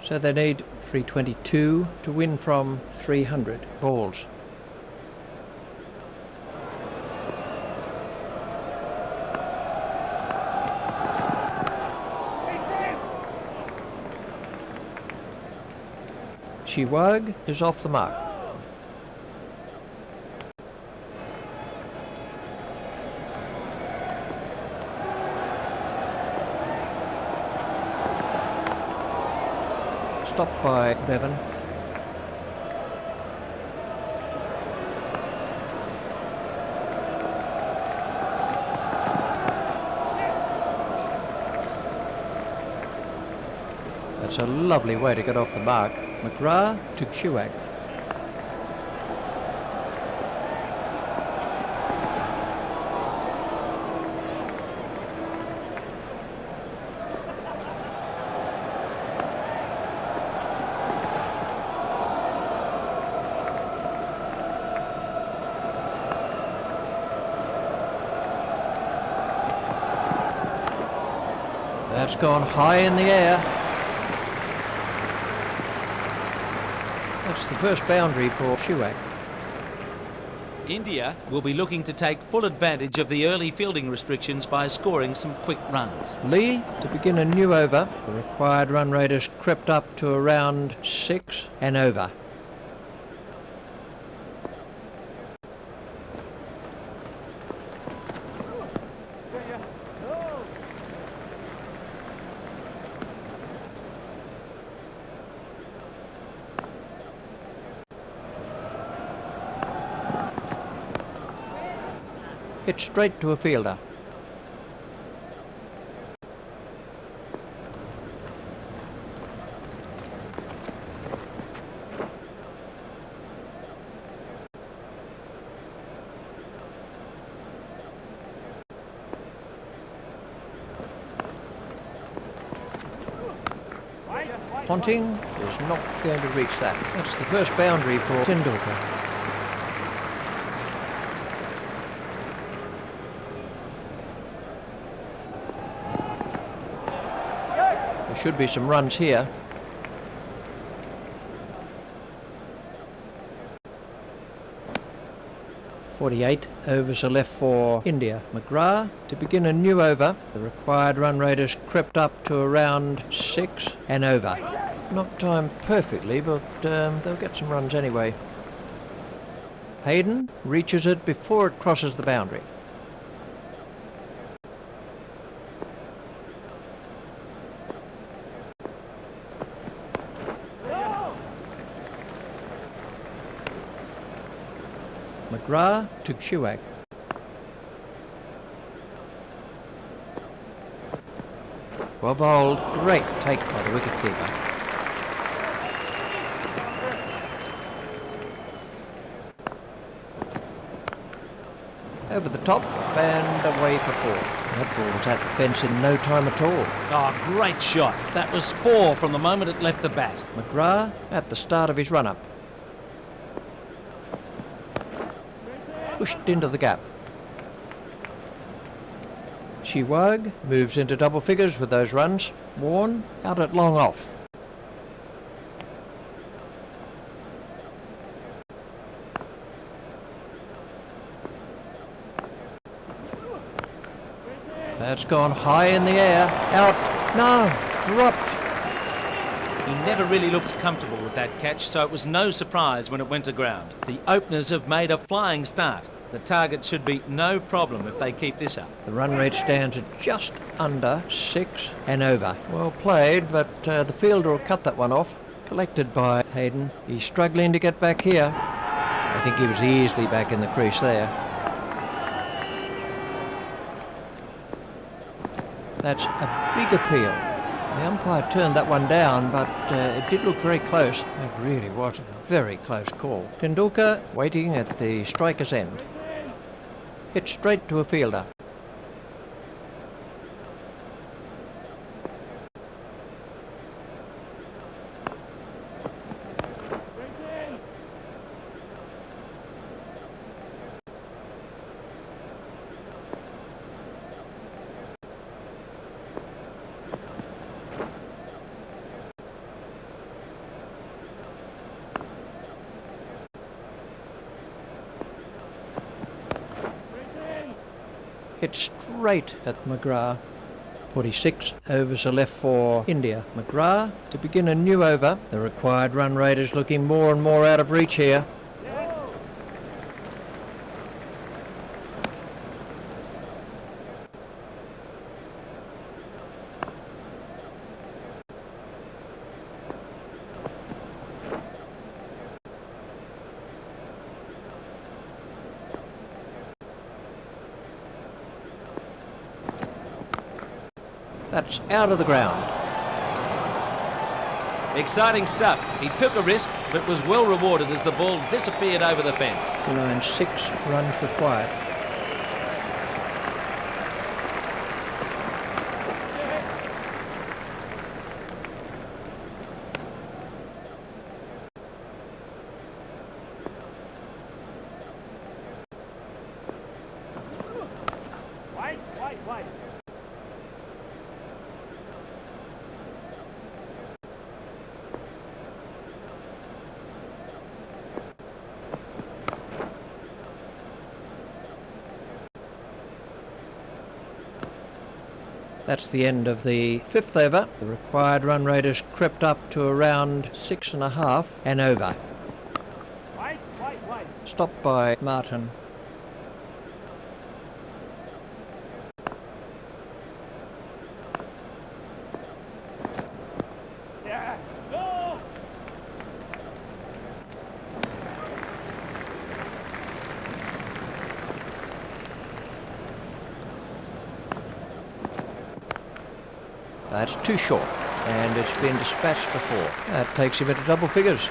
So they need 322 to win from 300 balls. Shiwag is off the mark. Stopped by Bevan. That's a lovely way to get off the mark. McGrath to Shiwag. That's gone high in the air. That's the first boundary for Shiwag. India will be looking to take full advantage of the early fielding restrictions by scoring some quick runs. Lee to begin a new over. The required run rate has crept up to around 6 and over. Hit straight to a fielder. Ponting is not going to reach that. That's the first boundary for Tendulkar. Should be some runs here. .48 overs are left for India. McGrath to begin a new over. The required run rate has crept up to around 6 and over. Not timed perfectly, but they'll get some runs anyway. Hayden reaches it before it crosses the boundary. McGrath to Shiwag. Well bowled. Great take by the wicketkeeper. Over the top and away for 4. That ball was at the fence in no time at all. Oh, great shot. That was 4 from the moment it left the bat. McGrath at the start of his run-up. Pushed into the gap. Shiwag moves into double figures with those runs. Warren out at long off. That's gone high in the air. Out. No. Dropped. He never really looked comfortable with that catch, so it was no surprise when it went to ground. The openers have made a flying start. The target should be no problem if they keep this up. The run rate stands at just under 6 and over. Well played, but the fielder will cut that one off. Collected by Hayden. He's struggling to get back here. I think he was easily back in the crease there. That's a big appeal. The umpire turned that one down, but it did look very close. It really was a very close call. Tendulkar waiting at the striker's end. Hit straight to a fielder. hit straight at McGrath. 46 overs are left for India. McGrath to begin a new over. The required run rate is looking more and more out of reach here. That's out of the ground. Exciting stuff. He took a risk, but was well rewarded as the ball disappeared over the fence. 6 runs required. Wait. That's the end of the 5th over. The required run rate has crept up to around 6.5 and over. Wait. Stopped by Martin. Yeah. Go! That's too short, and it's been dispatched before. That takes him into double figures.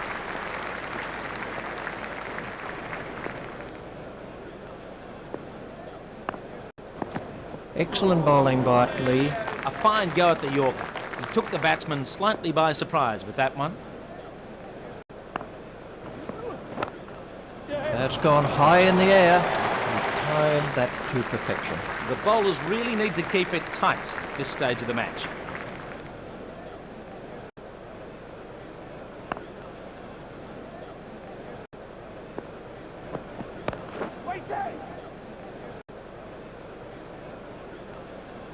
Excellent bowling by Lee. A fine go at the Yorker. He took the batsman slightly by surprise with that one. That's gone high in the air. He timed that to perfection. The bowlers really need to keep it tight at this stage of the match. Waiting!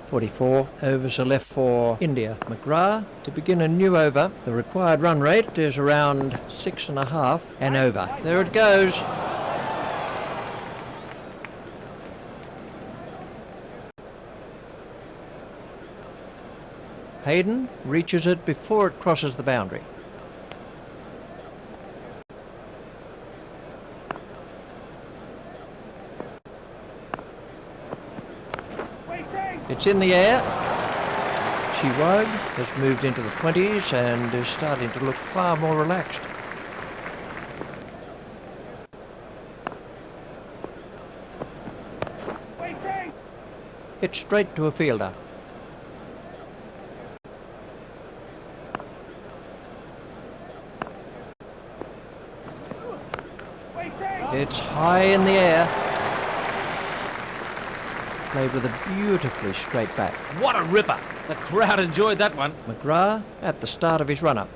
44 overs are left for India. McGrath to begin a new over. The required run rate is around 6.5 and over. There it goes. Hayden reaches it before it crosses the boundary. It's in the air. Shiwag has moved into the 20s and is starting to look far more relaxed. Waiting! Hit straight to a fielder. Waiting! It's high in the air. Played with a beautifully straight bat. What a ripper! The crowd enjoyed that one. McGrath at the start of his run-up.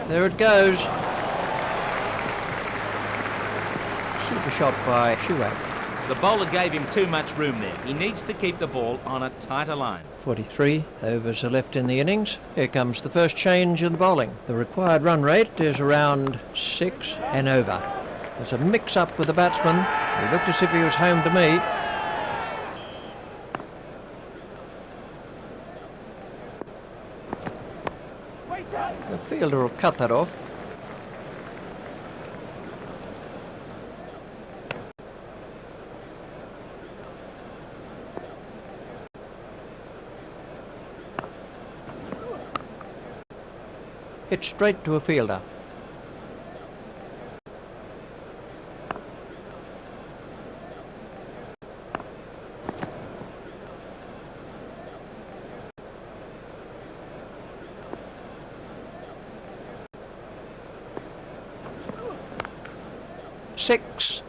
There it goes. Super shot by Shiwag. The bowler gave him too much room there. He needs to keep the ball on a tighter line. 43 overs are left in the innings. Here comes the first change in the bowling. The required run rate is around 6 and over. There's a mix-up with the batsman. He looked as if he was home to me. The fielder will cut that off. Hit straight to a fielder. Six.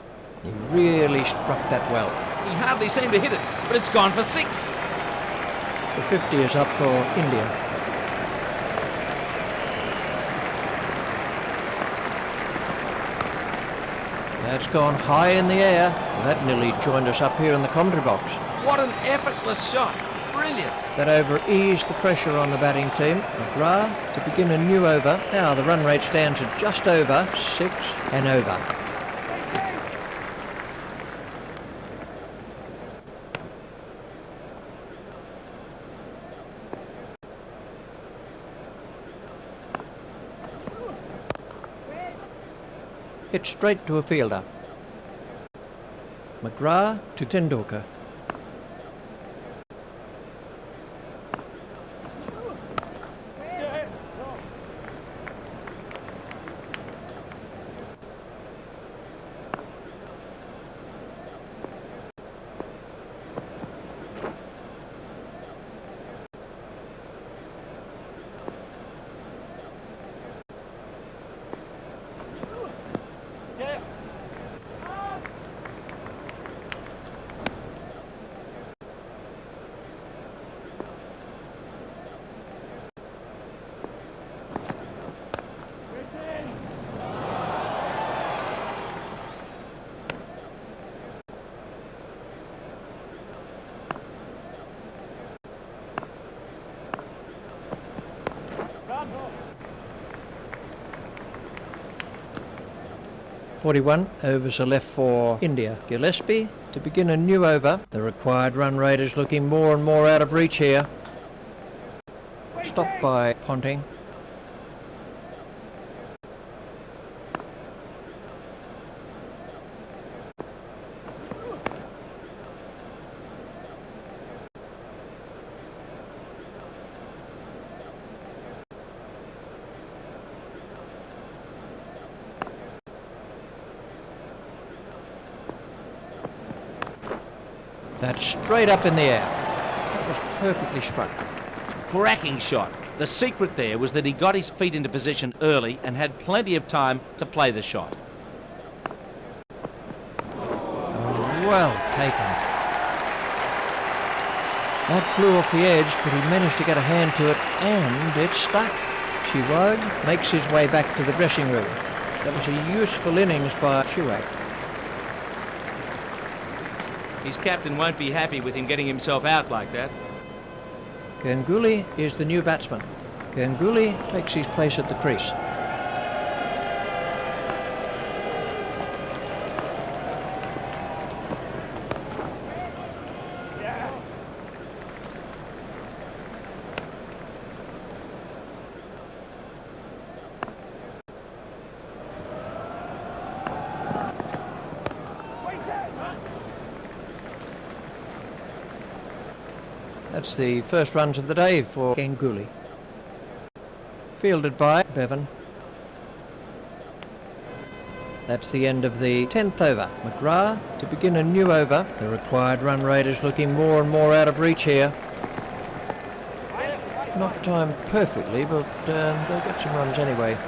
He really struck that well. He hardly seemed to hit it, but it's gone for 6. The 50 is up for India. That's gone high in the air. That nearly joined us up here in the commentary box. What an effortless shot. Brilliant. That over eased the pressure on the batting team. McGrath to begin a new over. Now the run rate stands at just over 6 and over. Hit straight to a fielder. McGrath to Tendulkar. Yes. Yeah. 41 overs are left for India. Gillespie to begin a new over. The required run rate is looking more and more out of reach here. Stopped by Ponting. That's straight up in the air. That was perfectly struck. Cracking shot. The secret there was that he got his feet into position early and had plenty of time to play the shot. Well taken. That flew off the edge, but he managed to get a hand to it, and it stuck. Shiwaj makes his way back to the dressing room. That was a useful innings by Shiwaj. His captain won't be happy with him getting himself out like that. Ganguly is the new batsman. Ganguly takes his place at the crease. That's the first runs of the day for Ganguly. Fielded by Bevan. That's the end of the 10th over. McGrath to begin a new over. The required run rate is looking more and more out of reach here. Not timed perfectly, but they'll get some runs anyway.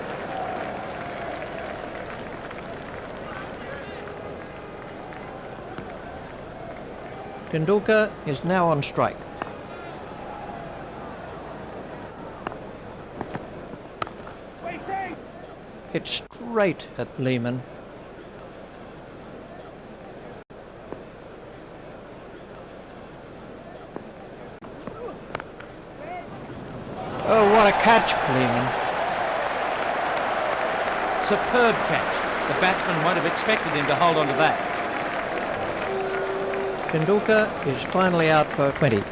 Tendulkar is now on strike. Hit straight at Lehmann. Oh, what a catch, Lehmann. Superb catch. The batsman won't have expected him to hold on to that. Tendulkar is finally out for 20.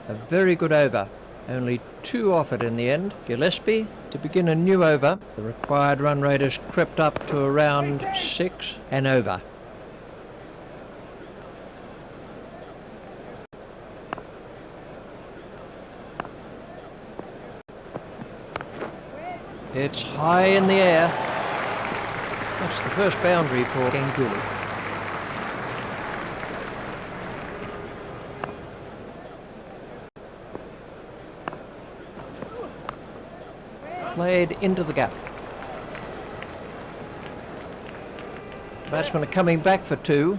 A very good over. Only 2 off it in the end. Gillespie to begin a new over. The required run rate has crept up to around 6 and over. It's high in the air. That's the first boundary for Ganguly. Played into the gap. Batsmen are coming back for 2.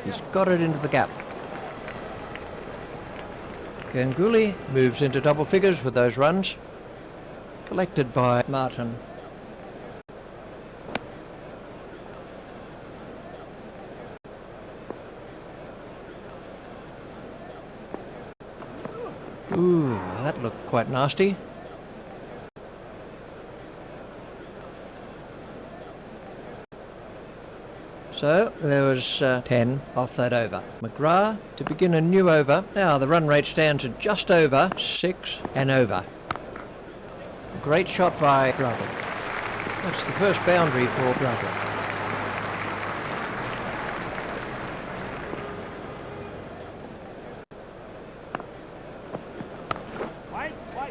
He's got it into the gap. Ganguly moves into double figures with those runs. Collected by Martin. Ooh, that looked quite nasty. So there was 10 off that over. McGrath to begin a new over. Now the run rate stands at just over 6 and over. Great shot by Brisbane. That's the first boundary for Brisbane.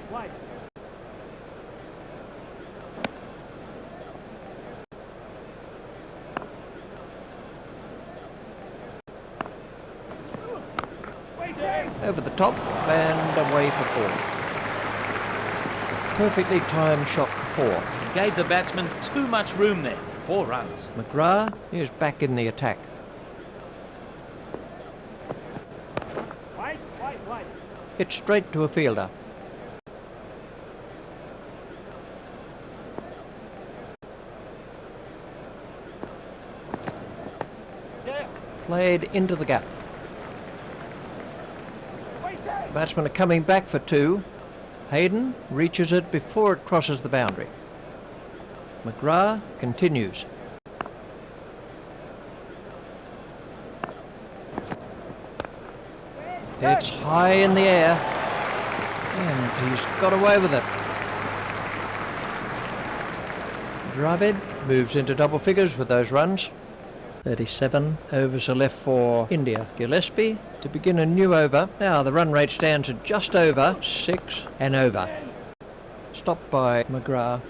Wait. Over the top and away for 4. Perfectly timed shot for 4. He gave the batsman too much room there. 4 runs. McGrath is back in the attack. Wait. Hit straight to a fielder. Yeah. Played into the gap. Batsmen are coming back for 2. Hayden reaches it before it crosses the boundary. McGrath continues. It's high in the air. And he's got away with it. Dravid moves into double figures with those runs. 37 overs are left for India. Gillespie to begin a new over. Now the run rate stands at just over 6 and over. Stopped by McGrath.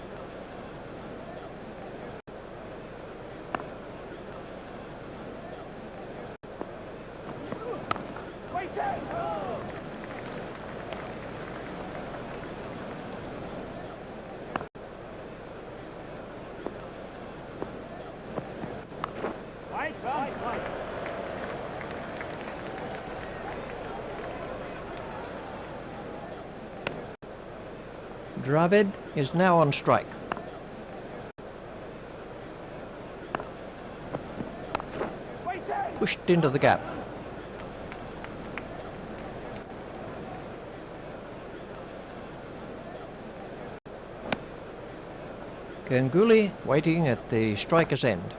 Dravid is now on strike. Pushed into the gap. Ganguly waiting at the striker's end.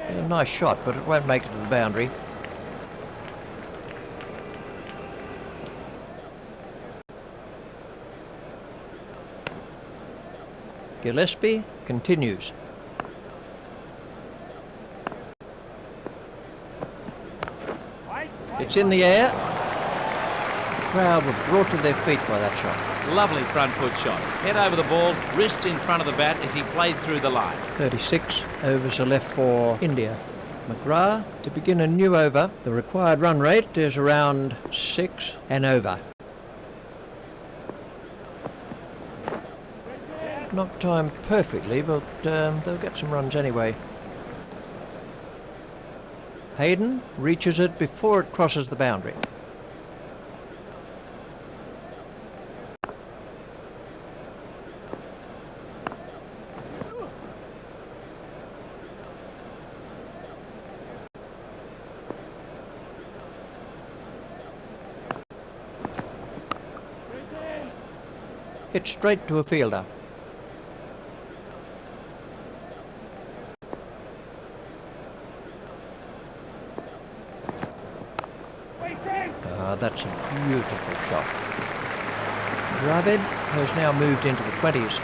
A nice shot, but it won't make it to the boundary. Gillespie continues. It's in the air. The crowd were brought to their feet by that shot. Lovely front foot shot. Head over the ball, wrists in front of the bat as he played through the line. 36 overs are left for India. McGrath to begin a new over. The required run rate is around 6 and over. Not timed perfectly, but they'll get some runs anyway. Hayden reaches it before it crosses the boundary. Hit straight to a fielder. That's a beautiful shot. Dravid has now moved into the 20s.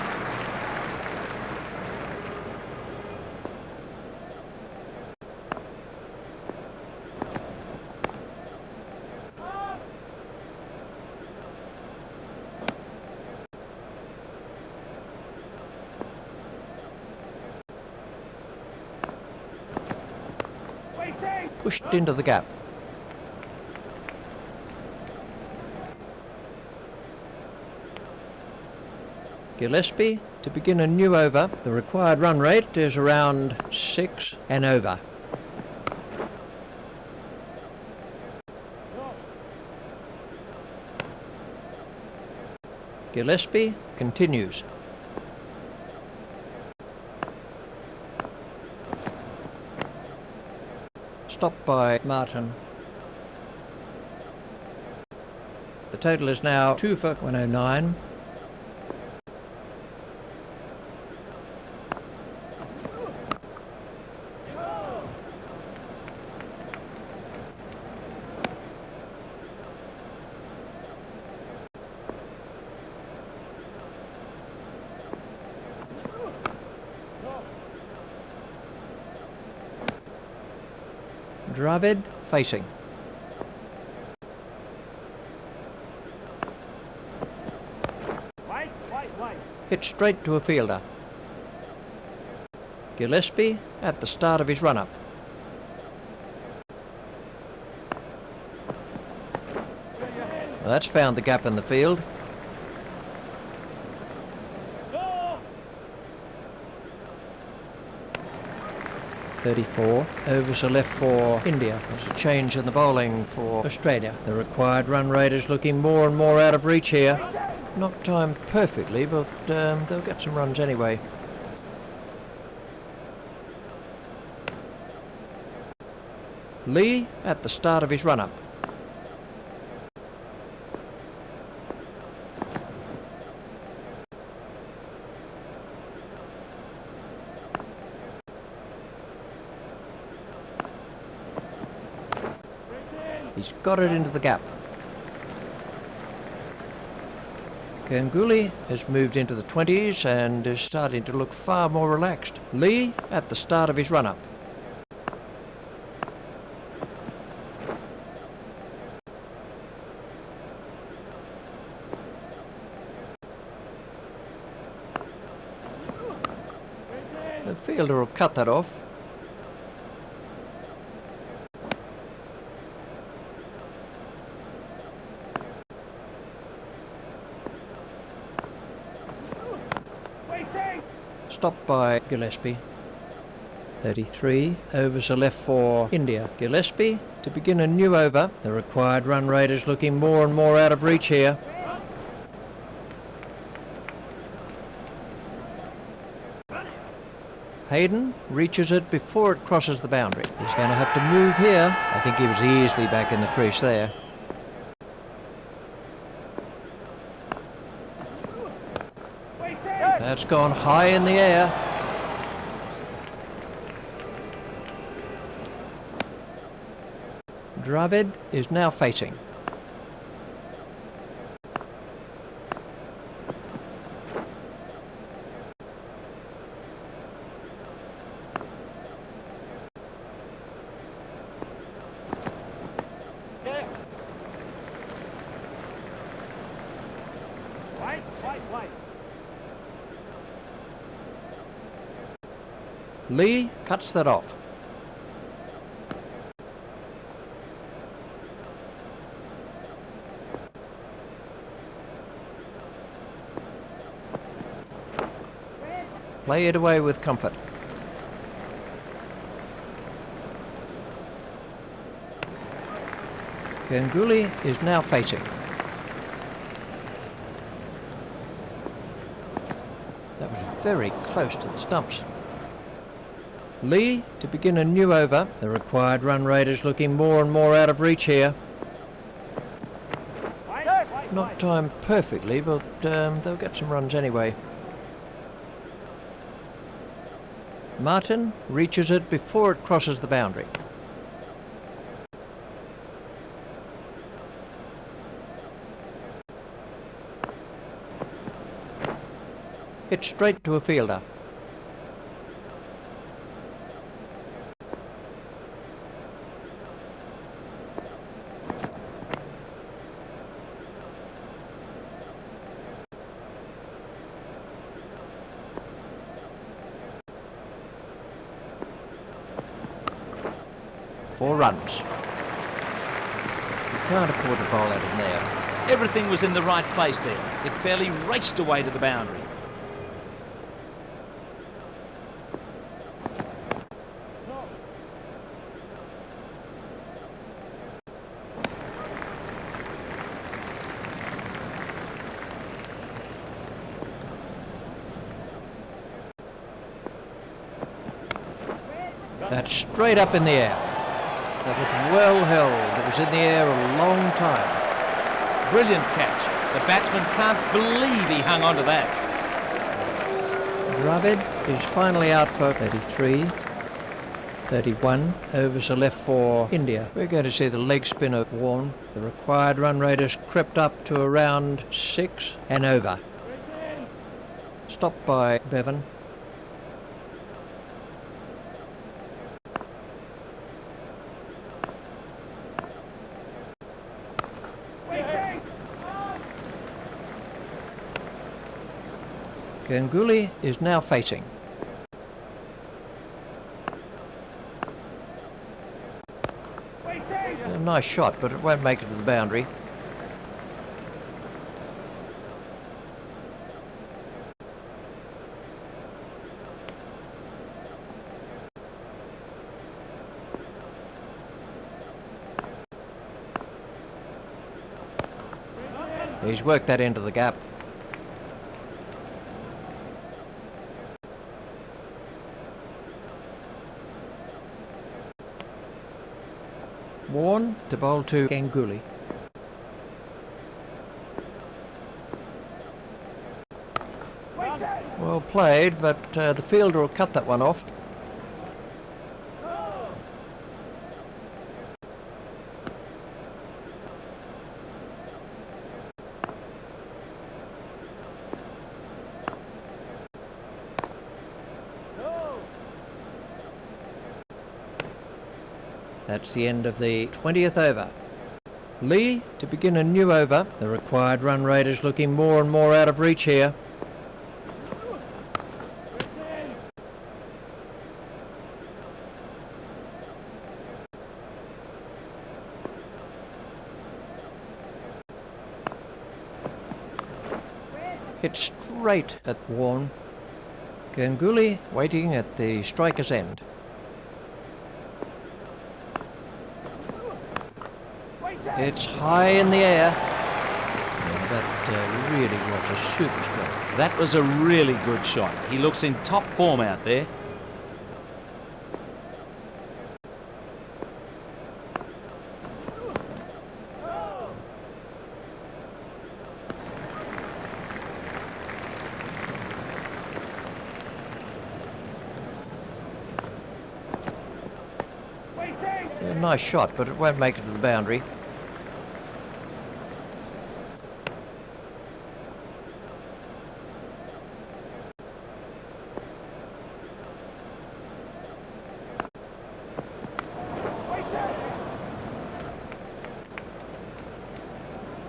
Pushed into the gap. Gillespie to begin a new over. The required run rate is around 6 and over. Gillespie continues. Stopped by Martin. The total is now 2 for 109. Dravid facing. White. Hit straight to a fielder. Gillespie at the start of his run-up. Well, that's found the gap in the field. Go! 34. Overs are left for India. There's a change in the bowling for Australia. The required run rate is looking more and more out of reach here. Not timed perfectly, but they'll get some runs anyway. Lee at the start of his run-up. He's got it into the gap. Ganguly has moved into the 20s and is starting to look far more relaxed. Lee at the start of his run-up. The fielder will cut that off. Stopped by Gillespie. 33. Overs are left for India. Gillespie to begin a new over. The required run rate is looking more and more out of reach here. Hayden reaches it before it crosses the boundary. He's going to have to move here. I think he was easily back in the crease there. That's gone high in the air. Dravid is now facing. White. Lee cuts that off. Play it away with comfort. Ganguly is now facing. That was very close to the stumps. Lee to begin a new over. The required run rate is looking more and more out of reach here. Not timed perfectly, but they'll get some runs anyway. Martin reaches it before it crosses the boundary. Hit straight to a fielder. Four runs. You can't afford to bowl out in there. Everything was in the right place there. It fairly raced away to the boundary. That's straight up in the air. That was well held. It was in the air a long time. Brilliant catch. The batsman can't believe he hung on to that. Dravid is finally out for 33. 31 overs are left for India. We're going to see the leg spinner Warne. The required run rate has crept up to around 6 and over. Stopped by Bevan. Ganguly is now facing. A nice shot, but it won't make it to the boundary. He's worked that into the gap. Warne to bowl to Ganguly. Well played, but the fielder will cut that one off. That's the end of the 20th over. Lee to begin a new over. The required run rate is looking more and more out of reach here. Hit straight at Warne. Ganguly waiting at the striker's end. It's high in the air. That really was a super stroke. That was a really good shot. He looks in top form out there. A nice shot, but it won't make it to the boundary.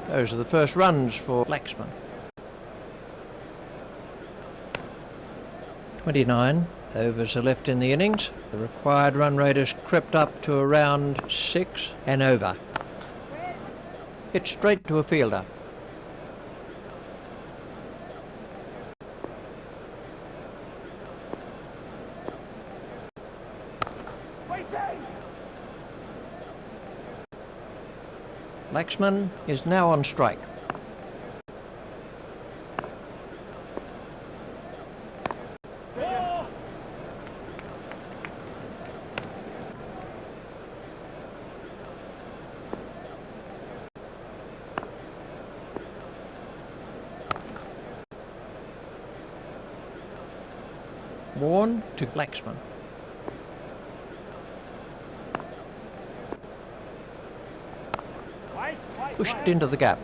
Those are the first runs for Laxman. 29 overs are left in the innings. The required run rate has crept up to around 6 and over. Hit straight to a fielder. Laxman is now on strike. Go! Warren to Laxman. White, white, Pushed white. into the gap.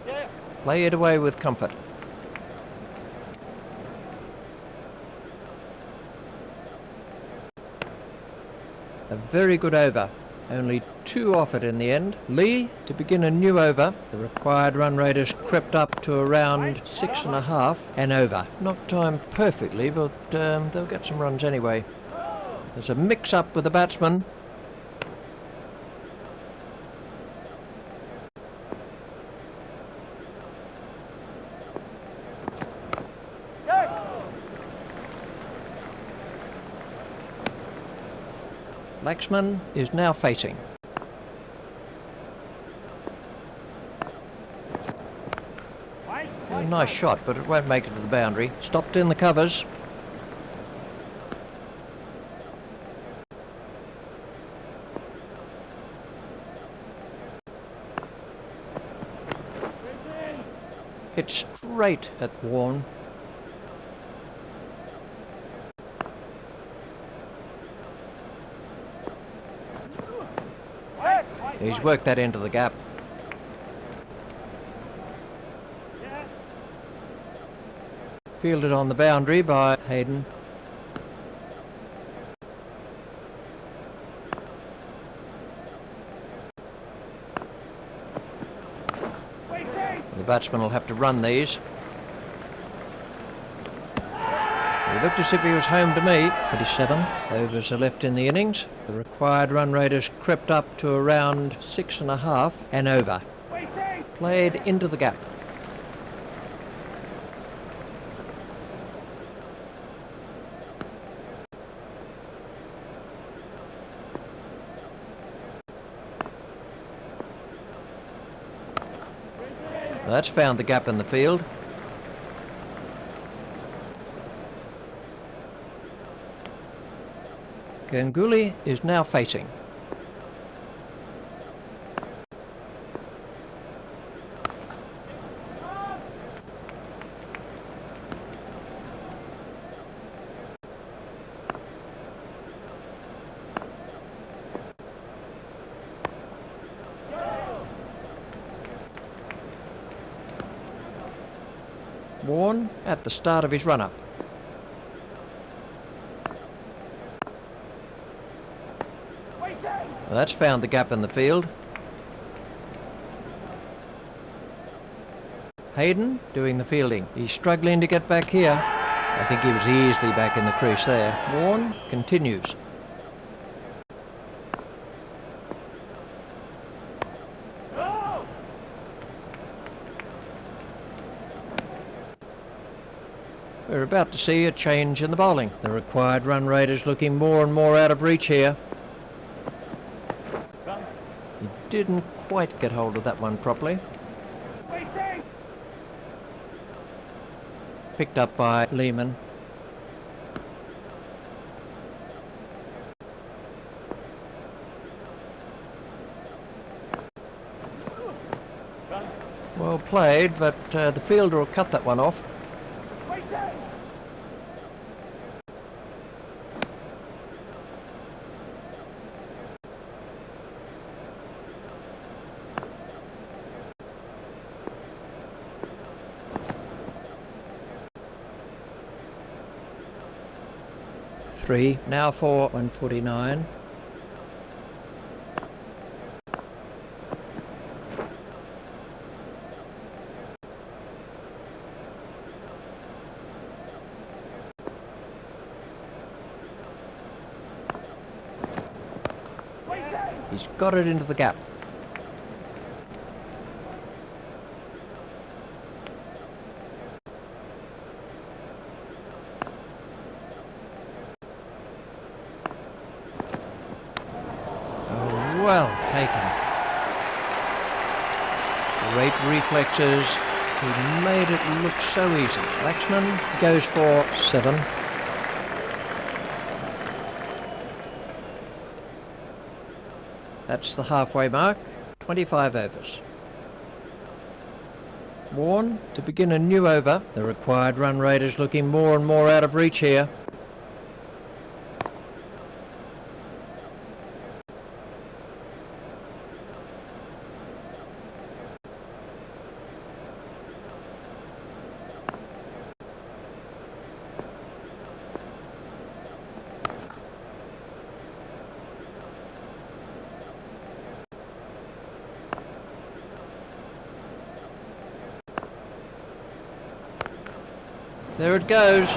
Yeah. Play it away with comfort. A very good over. Only 2 off it in the end. Lee to begin a new over. The required run rate has crept up to around 6.5 and over. Not timed perfectly, but they'll get some runs anyway. There's a mix-up with the batsman. Laxman is now facing. White, A white, nice shot, but it won't make it to the boundary. Stopped in the covers. Hit straight at Warren. white, white, He's white. worked that into the gap. Yeah. Fielded on the boundary by Hayden. Waiting. The batsman will have to run these. He looked as if he was home to me. 27 overs are left in the innings. The required run rate has crept up to around 6.5 and over. Waiting. Played into the gap. That's found the gap in the field. Ganguly is now facing. Warren at the start of his run-up. Waiting. That's found the gap in the field. Hayden doing the fielding. He's struggling to get back here. I think he was easily back in the crease there. Warren continues. Go! We're about to see a change in the bowling. The required run rate is looking more and more out of reach here. Run. He didn't quite get hold of that one properly. Waiting. Picked up by Lehman. Run. Well played, but the fielder will cut that one off. Waiting. Three, now for 149. Waiting. He's got it into the gap. Well taken. Great reflexes. He made it look so easy. Laxman goes for 7. That's the halfway mark. 25 overs. Warren to begin a new over. The required run rate is looking more and more out of reach here. There it goes. He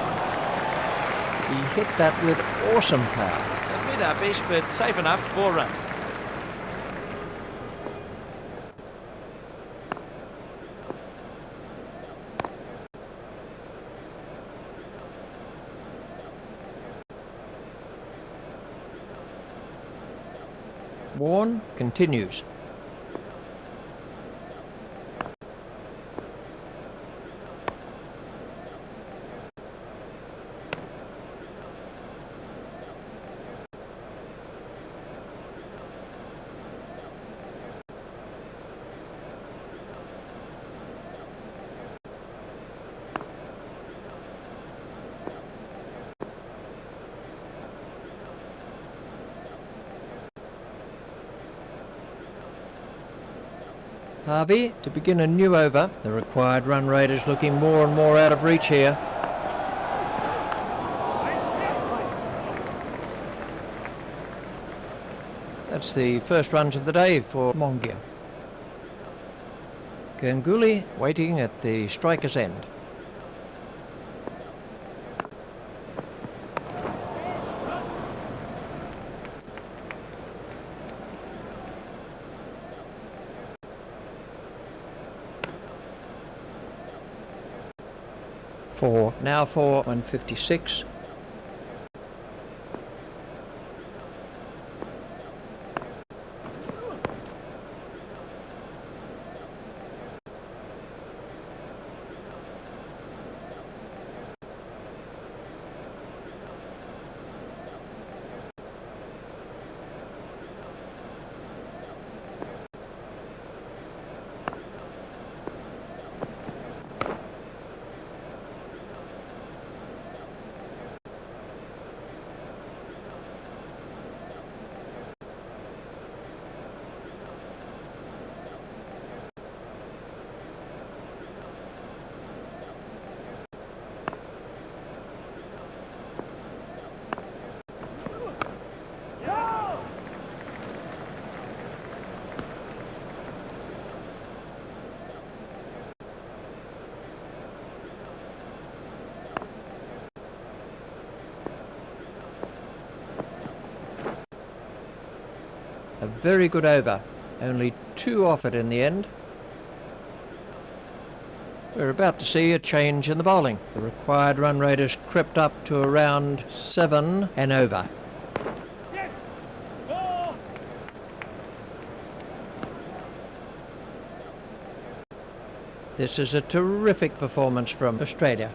hit that with awesome power. A bit uppish, but safe enough. 4 runs. Warren continues. Harvey to begin a new over. The required run rate is looking more and more out of reach here. That's the first runs of the day for Mongia. Ganguly waiting at the striker's end. Now for 156. A very good over. Only 2 off it in the end. We're about to see a change in the bowling. The required run rate has crept up to around 7 and over. Yes! Go! This is a terrific performance from Australia.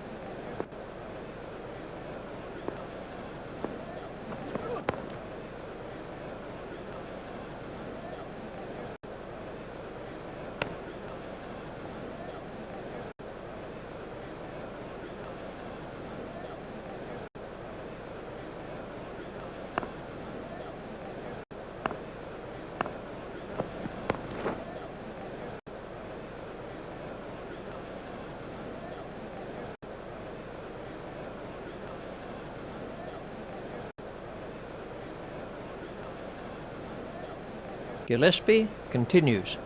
Gillespie continues.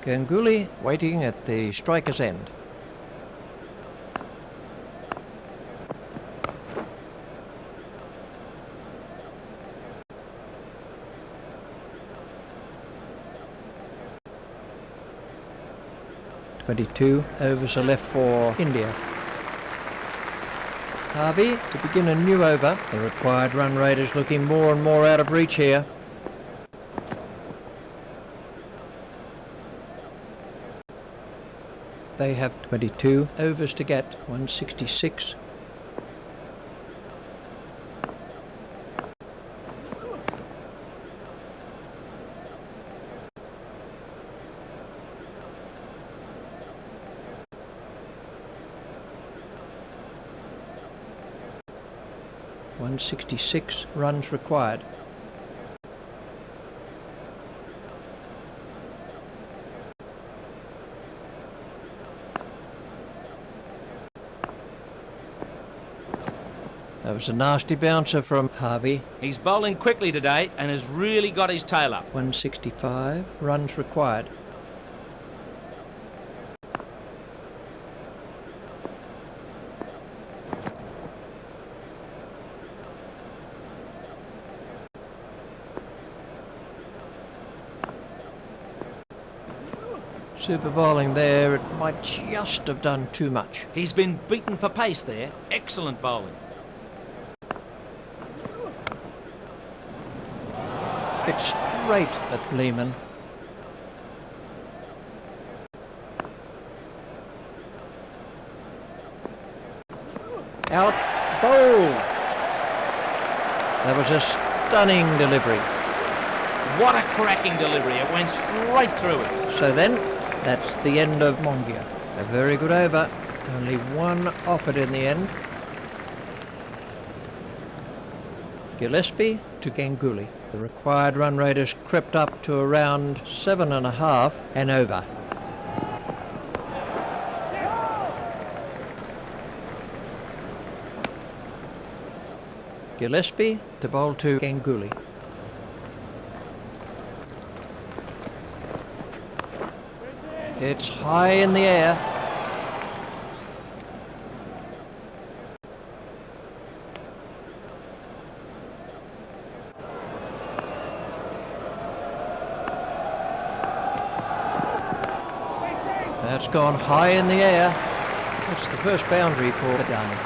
Ganguly waiting at the striker's end. .22 overs are left for India. Harvey to begin a new over. The required run rate is looking more and more out of reach here. They have 22 overs to get, 166. .166 runs required. That was a nasty bouncer from Harvey. He's bowling quickly today and has really got his tail up. 165 runs required. Super bowling there, it might just have done too much. He's been beaten for pace there. Excellent bowling. It's straight at Lehman. Out, bowl! That was a stunning delivery. What a cracking delivery. It went straight through it. So then, that's the end of Mongia. A very good over. Only one offered in the end. Gillespie to Ganguly. The required run rate has crept up to around 7.5 and over. Gillespie to bowl to Ganguly. It's high in the air. That's gone high in the air. That's the first boundary for Badani.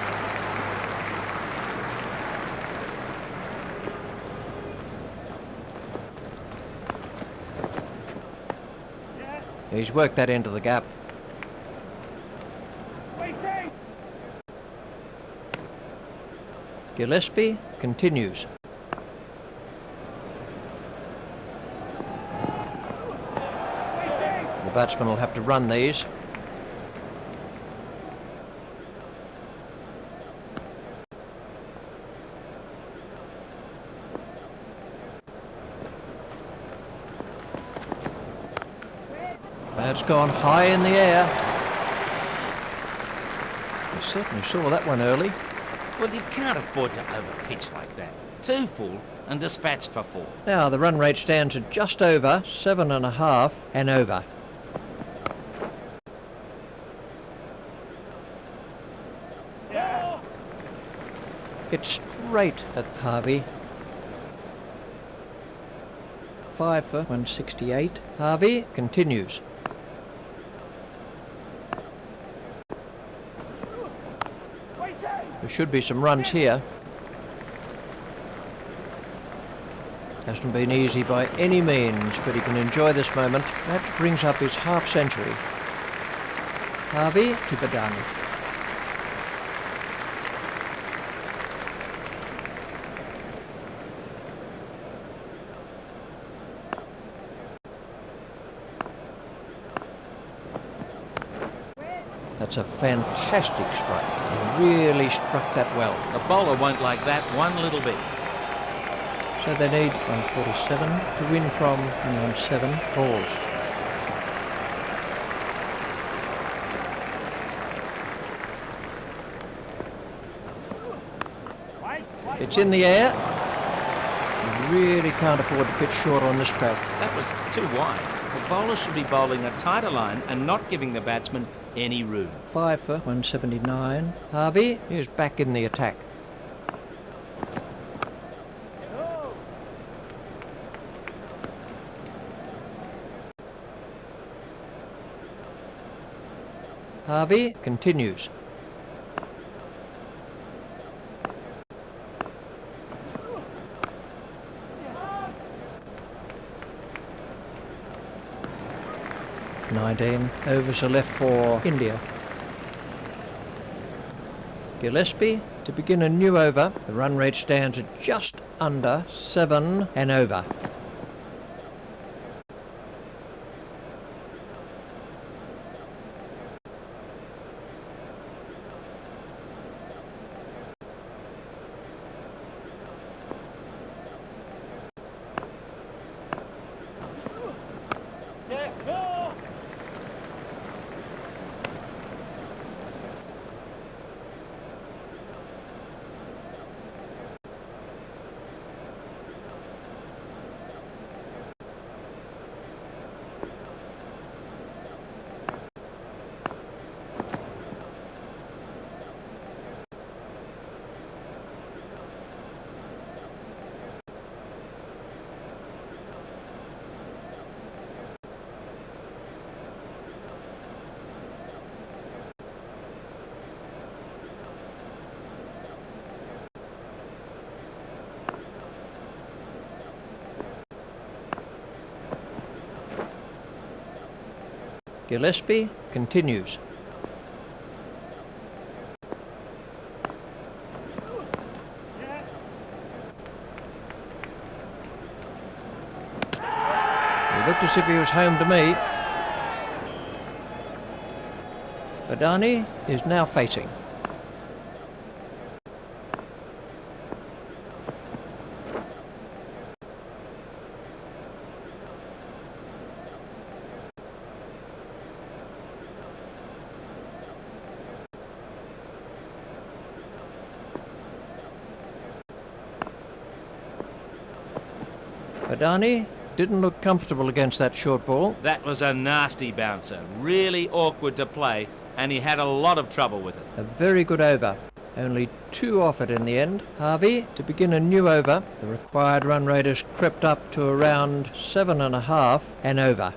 He's worked that into the gap. Waiting. Gillespie continues. The batsman will have to run these. That's gone high in the air. You certainly saw that one early. Well, you can't afford to overpitch like that. 2 full and dispatched for 4. Now the run rate stands at just over 7.5 and over. It's straight at Harvey. 5 for 168. Harvey continues. There should be some runs here. Hasn't been easy by any means, but he can enjoy this moment. That brings up his half century. Harvey to Badani. That's a fantastic strike. He really struck that well. The bowler won't like that one little bit. So they need 147 to win from 7 balls. It's in the air. You really can't afford to pitch short on this track. That was too wide. bowler should be bowling a tighter line and not giving the batsman any room. 5 for 179. Harvey is back in the attack. Harvey continues. "19 overs are left for India. Gillespie to begin a new over. The run rate stands at just under 7 and over. Gillespie continues. He looked as if he was home to me. Badani is now facing. Badani didn't look comfortable against that short ball. That was a nasty bouncer, really awkward to play, and he had a lot of trouble with it. A very good over. Only 2 off it in the end. Harvey to begin a new over. The required run rate has crept up to around 7.5 and over.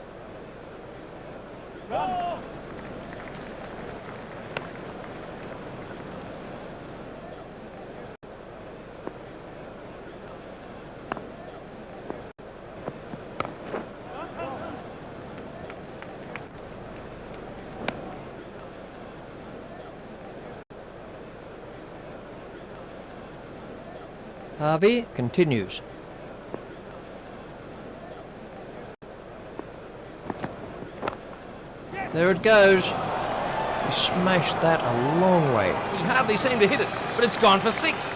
Harvey continues. There it goes. He smashed that a long way. He hardly seemed to hit it, but it's gone for 6.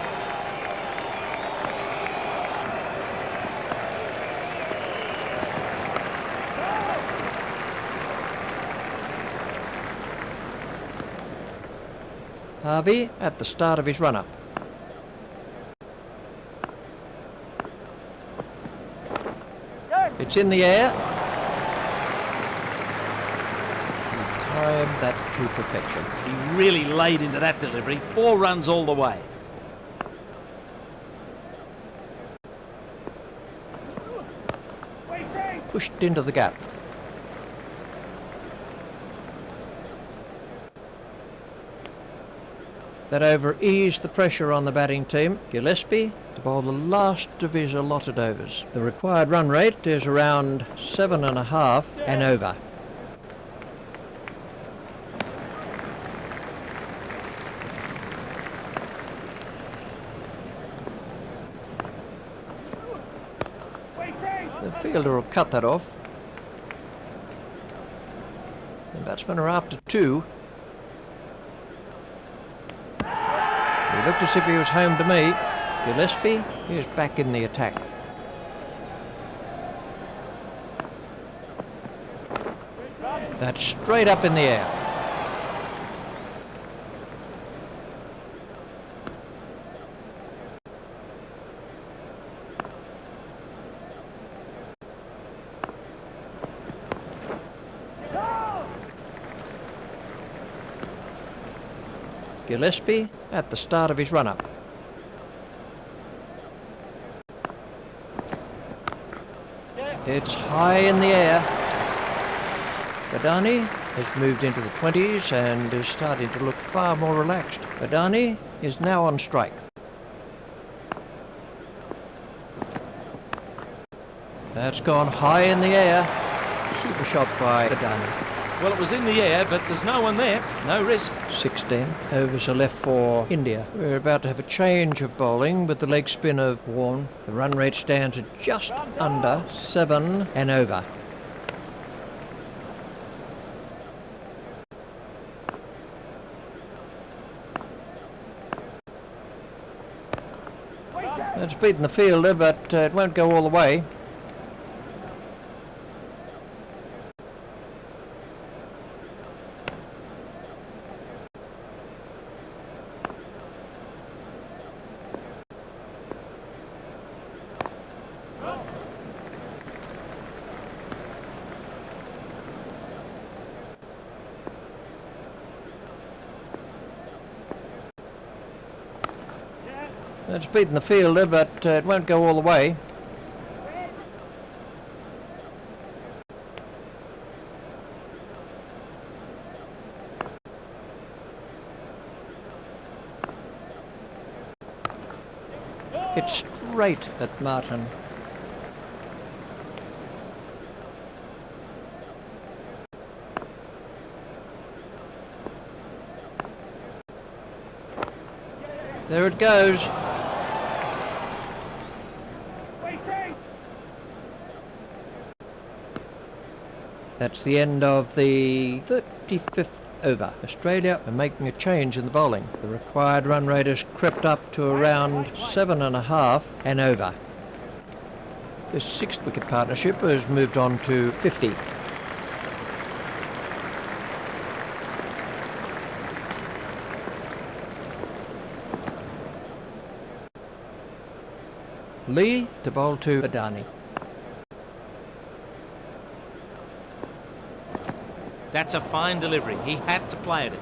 Harvey at the start of his run-up. It's in the air. He timed that to perfection. He really laid into that delivery. 4 runs all the way. Pushed into the gap. That over eased the pressure on the batting team. Gillespie to bowl the last of his allotted overs. The required run rate is around 7.5 and over. The fielder will cut that off. The batsmen are after 2. He looked as if he was home to me. Gillespie is back in the attack. That's straight up in the air. Gillespie at the start of his run-up. It's high in the air. Badani has moved into the 20s and is starting to look far more relaxed. Badani is now on strike. That's gone high in the air. Super shot by Badani. Well, it was in the air, but there's no one there. No risk. 16 overs are left for India. We're about to have a change of bowling with the leg spin of Warne. The run rate stands at just under 7 and over. That's beaten the fielder, but it won't go all the way. It's beaten the fielder, but it won't go all the way. It's straight at Martin. There it goes. That's the end of the 35th over. Australia are making a change in the bowling. The required run rate has crept up to around 7.5 and over. The 6th wicket partnership has moved on to 50. Lee to bowl to Badani. That's a fine delivery. He had to play at it.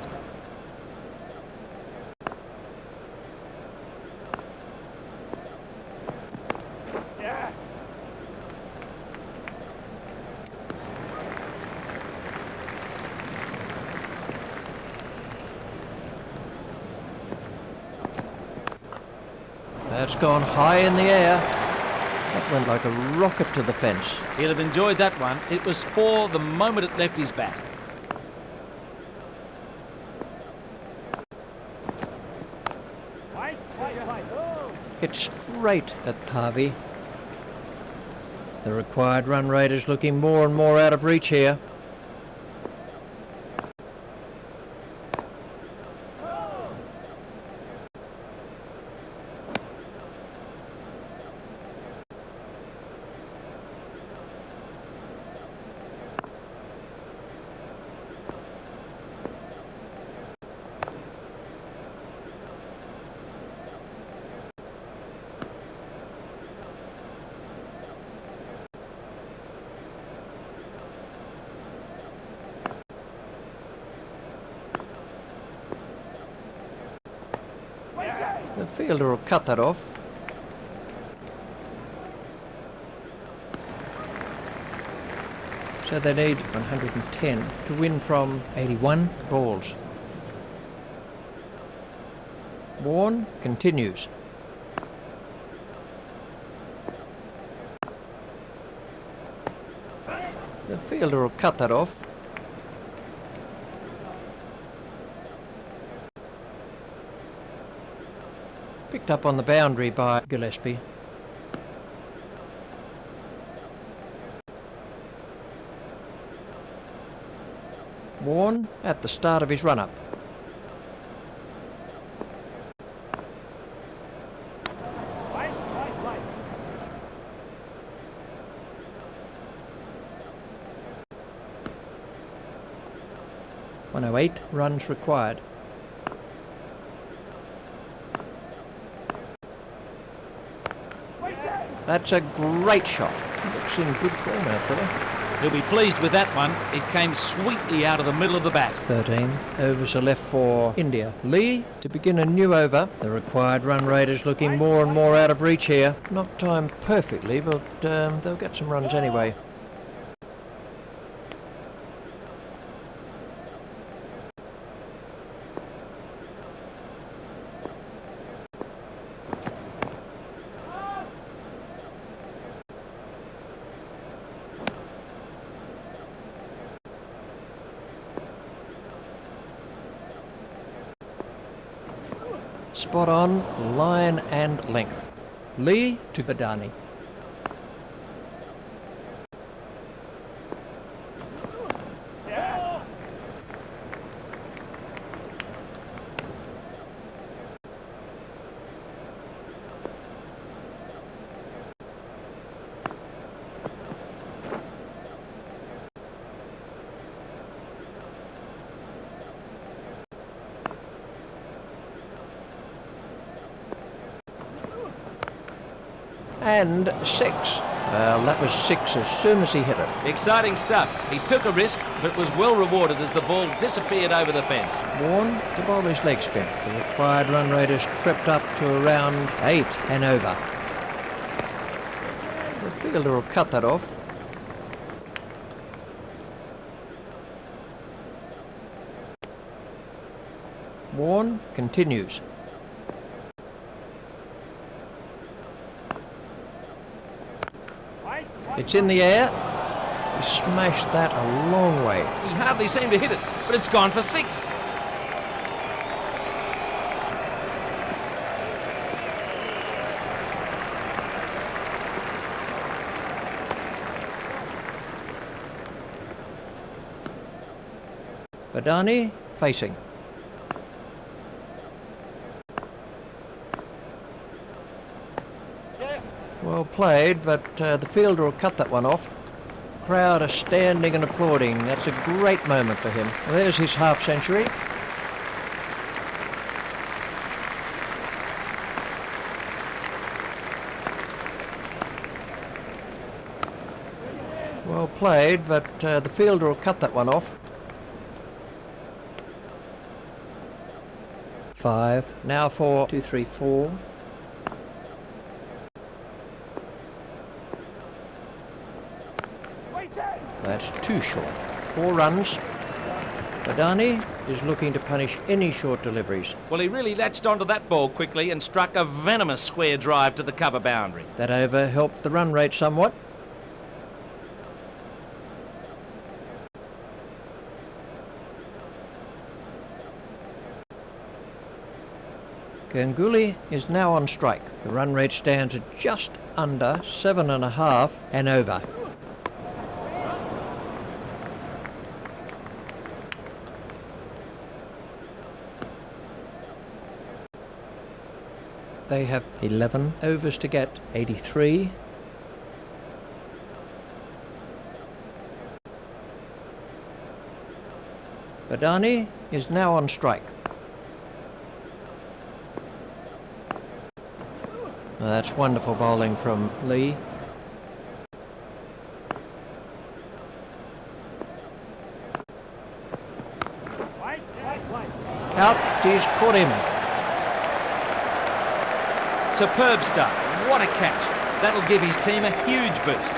That's gone high in the air. That went like a rocket to the fence. He'll have enjoyed that one. It was for the moment it left his bat. It's straight at Harvey. The required run rate is looking more and more out of reach here. The fielder will cut that off. So they need 110 to win from 81 balls. Warne continues. The fielder will cut that off. Picked up on the boundary by Gillespie. Warne at the start of his run-up. .108 runs required. That's a great shot. He looks in good form out there. He'll be pleased with that one. It came sweetly out of the middle of the bat. 13 overs are left for India. Lee to begin a new over. The required run rate is looking more and more out of reach here. Not timed perfectly, but they'll get some runs anyway. Spot on, line and length. Lee to Badani. And 6. Well, that was 6 as soon as he hit it. Exciting stuff. He took a risk, but was well rewarded as the ball disappeared over the fence. Warren to bowl his leg spin. The required run rate has crept up to around 8 and over. The fielder will cut that off. Warren continues. It's in the air. He smashed that a long way. He hardly seemed to hit it, but it's gone for 6. Badani facing. Well played, but the fielder will cut that one off. Crowd are standing and applauding. That's a great moment for him. There's his half century. Well played, but the fielder will cut that one off. 5. Now for 2, 3, 4. That's too short. 4 runs. Badani is looking to punish any short deliveries. Well, he really latched onto that ball quickly and struck a venomous square drive to the cover boundary. That over helped the run rate somewhat. Ganguly is now on strike. The run rate stands at just under 7.5 and over. They have 11 overs to get 83. Badani is now on strike. That's wonderful bowling from Lee. Out, he's caught him. Superb stuff. What a catch. That'll give his team a huge boost.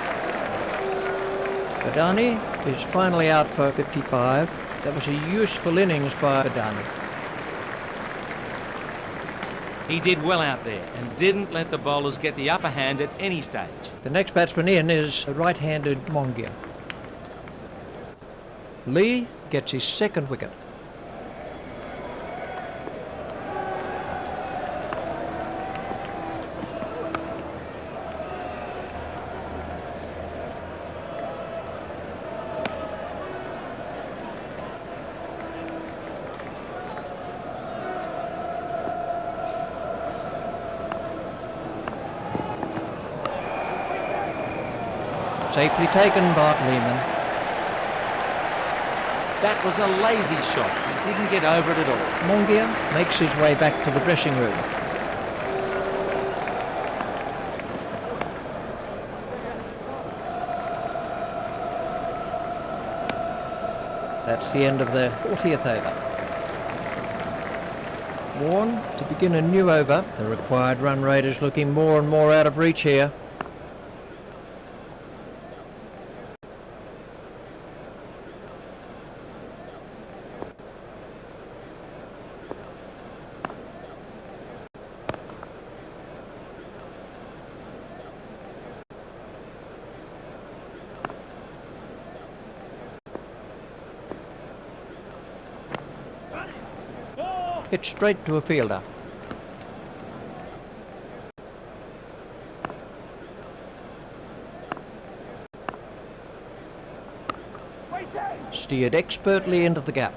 Badani is finally out for 55. That was a useful innings by Badani. He did well out there and didn't let the bowlers get the upper hand at any stage. The next batsman in is the right-handed Mongia. Lee gets his second wicket. Safely taken by Lehman. That was a lazy shot. He didn't get over it at all. Mongia makes his way back to the dressing room. That's the end of the 40th over. Warren to begin a new over. The required run rate is looking more and more out of reach here. Hit straight to a fielder. Steered expertly into the gap.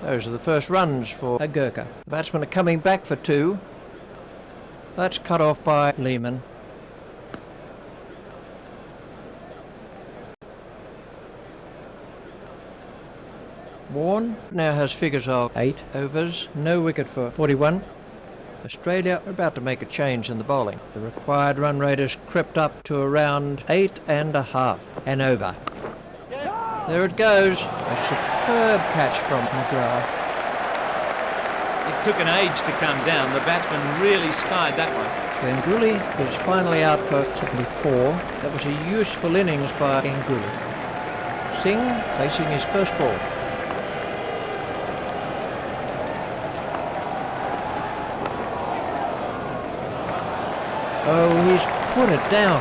Those are the first runs for a Gurkha. The batsmen are coming back for two. That's cut off by Lehman. Warren now has figures of 8 overs, no wicket for 41. Australia are about to make a change in the bowling. The required run rate has crept up to around 8.5, an over. There it goes. A superb catch from McGrath. It took an age to come down. The batsman really skied that one. Ganguly is finally out for 74. That was a useful innings by Ganguly. Singh facing his first ball. Oh, he's put it down.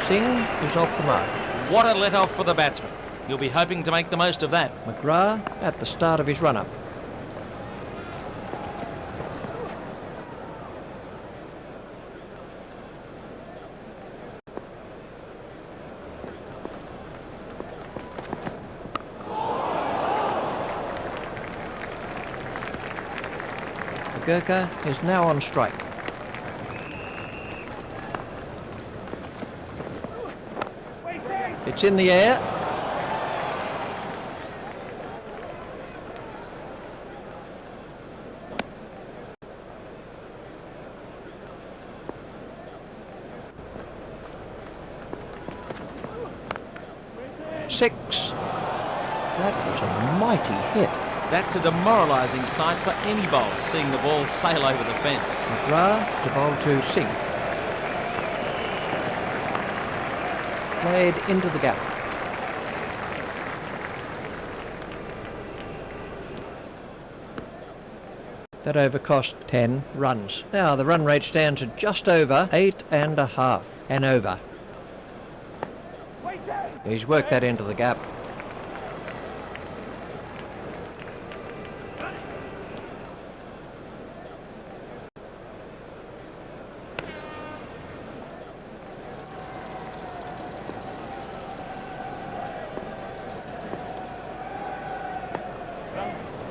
Singh is off the mark. What a let-off for the batsman. You'll be hoping to make the most of that. McGrath at the start of his run-up. The Gurkha is now on strike. It's in the air. Six. That was a mighty hit. That's a demoralising sight for any bowler, seeing the ball sail over the fence. McGrath to bowl to Singh. Played into the gap. That over cost 10 runs. Now the run rate stands at just over 8.5, an over. He's worked that into the gap.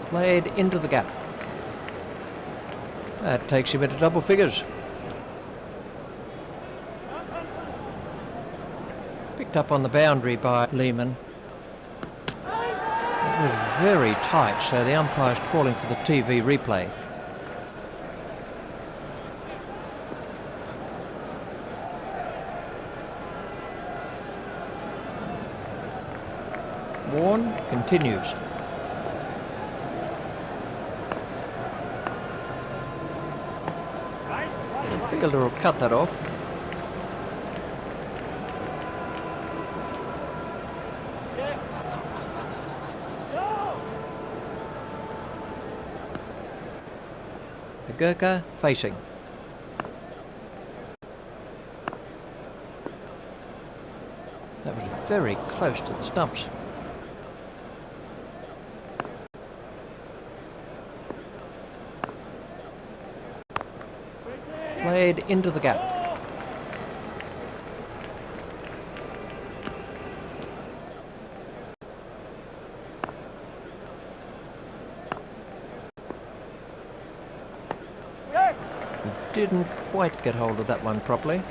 Played into the gap. That takes him into double figures. Picked up on the boundary by Lehman. It was very tight, so the umpire's calling for the TV replay. Warren continues. The fielder will cut that off. The Gurkha facing. That was very close to the stumps. Played into the gap. didn't quite get hold of that one properly.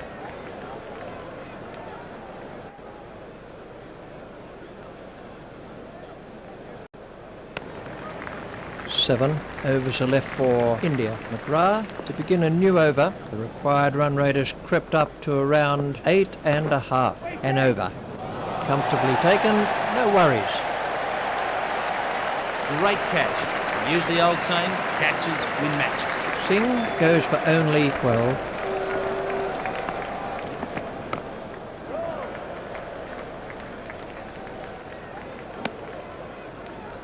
Seven overs are left for India. McGrath to begin a new over. The required run rate has crept up to around 8.5 and over. Comfortably taken, no worries. Great catch. Use the old saying, catches win matches. Singh goes for only 12.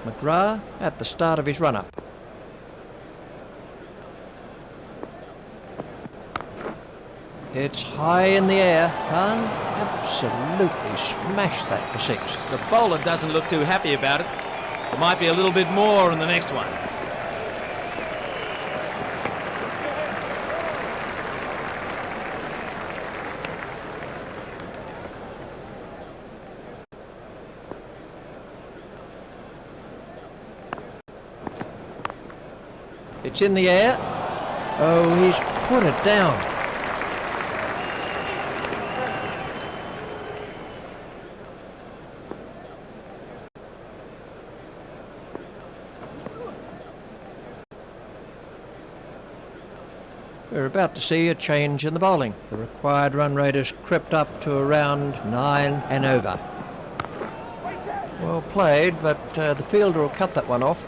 McGrath at the start of his run-up. It's high in the air. Khan absolutely smashed that for 6. The bowler doesn't look too happy about it. There might be a little bit more in the next one. It's in the air. Oh, he's put it down. We're about to see a change in the bowling. The required run rate has crept up to around 9 and over. Well played, but the fielder will cut that one off.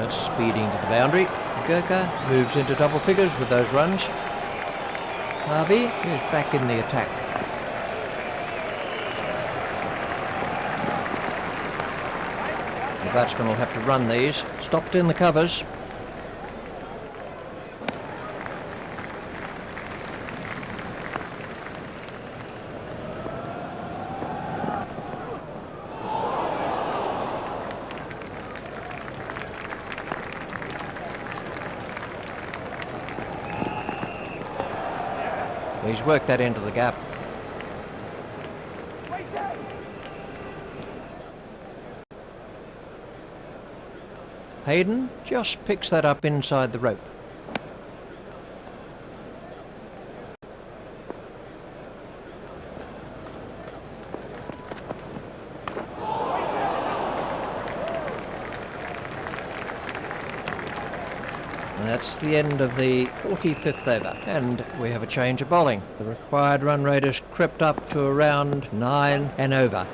Speeding to the boundary. Gurkha moves into double figures with those runs. Harvey is back in the attack. The batsman will have to run these. Stopped in the covers. He's worked that into the gap. Hayden just picks that up inside the rope. That's the end of the 45th over, and we have a change of bowling. The required run rate has crept up to around 9 and over.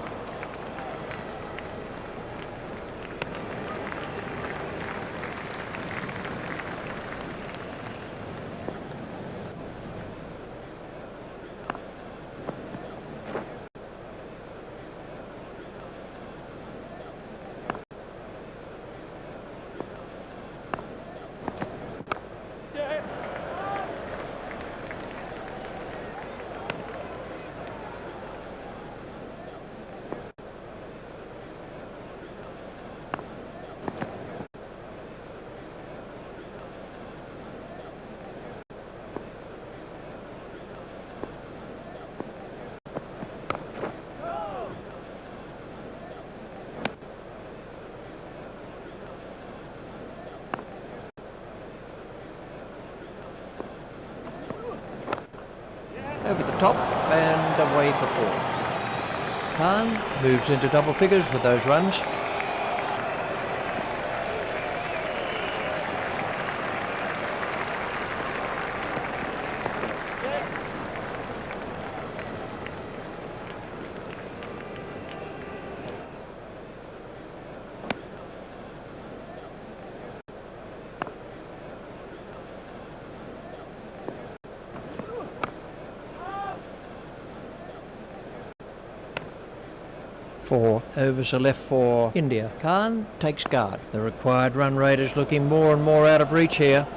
Over the top and away for 4. Khan moves into double figures with those runs. Four overs are left for India. Khan takes guard. The required run rate is looking more and more out of reach here.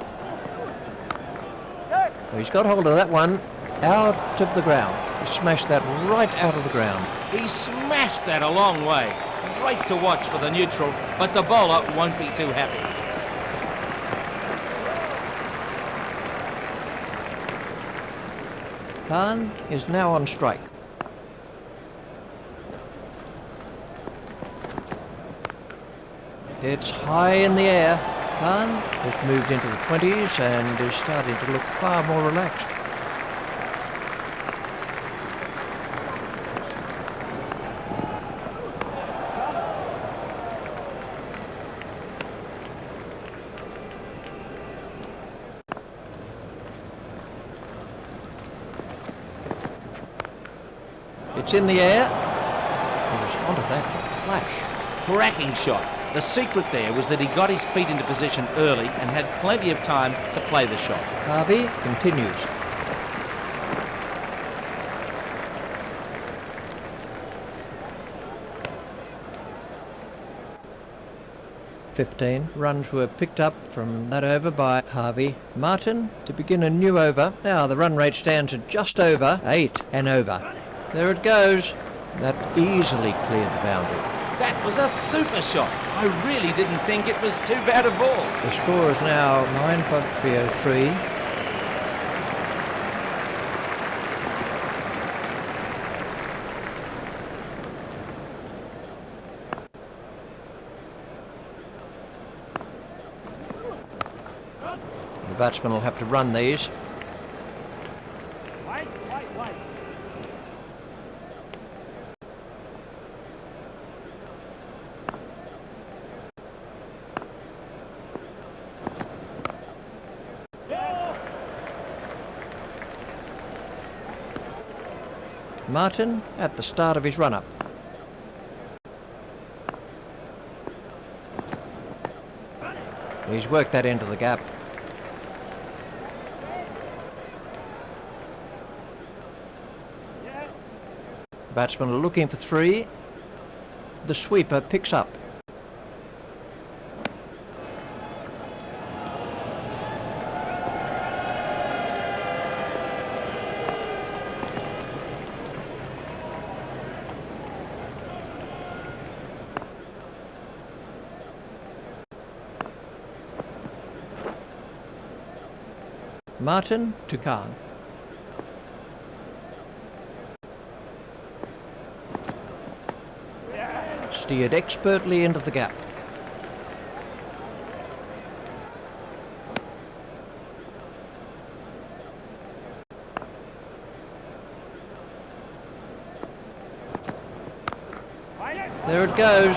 Well, he's got hold of that one out of the ground. smashed that right out of the ground. He smashed that a long way. Great to watch for the neutral, but the bowler won't be too happy. Khan is now on strike. It's high in the air. Khan has moved into the 20s and is starting to look far more relaxed. It's in the air. He was onto that flash. Cracking shot. The secret there was that he got his feet into position early and had plenty of time to play the shot. Harvey continues. "15 runs were picked up from that over by Harvey. Martin to begin a new over. Now the run rate stands at just over 8 and over. There it goes. That easily cleared the boundary. That was a super shot. I really didn't think it was too bad a ball. The score is now 9 for 303. The batsman will have to run these. Wait. Martin at the start of his run-up. He's worked that into the gap. Batsmen are looking for 3. The sweeper picks up. Martin to Khan. Steered expertly into the gap. There it goes.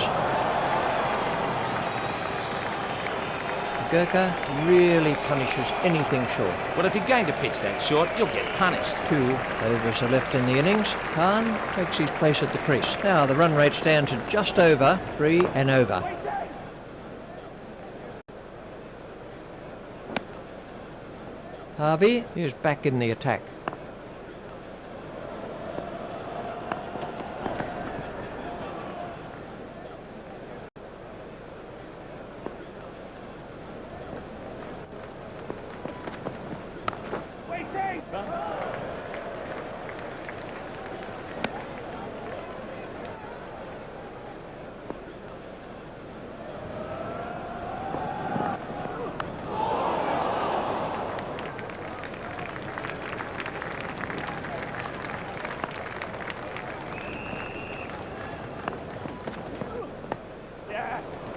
Gurkha really punishes anything short. Well, if you're going to pitch that short, you'll get punished. 2 overs are left in the innings. Khan takes his place at the crease. Now the run rate stands at just over 3 and over. Harvey is back in the attack.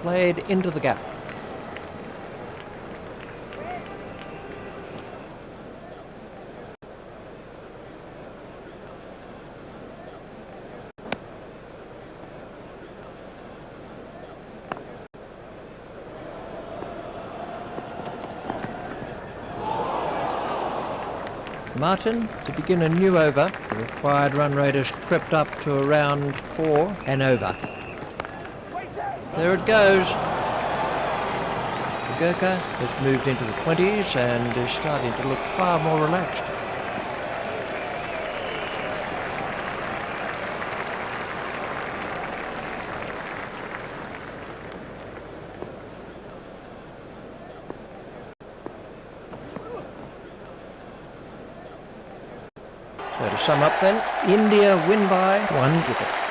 Played into the gap. Martin to begin a new over. The required run rate has crept up to around 4 and over. There it goes. Gurkha has moved into the 20s and is starting to look far more relaxed. So to sum up then, India win by 1 wicket.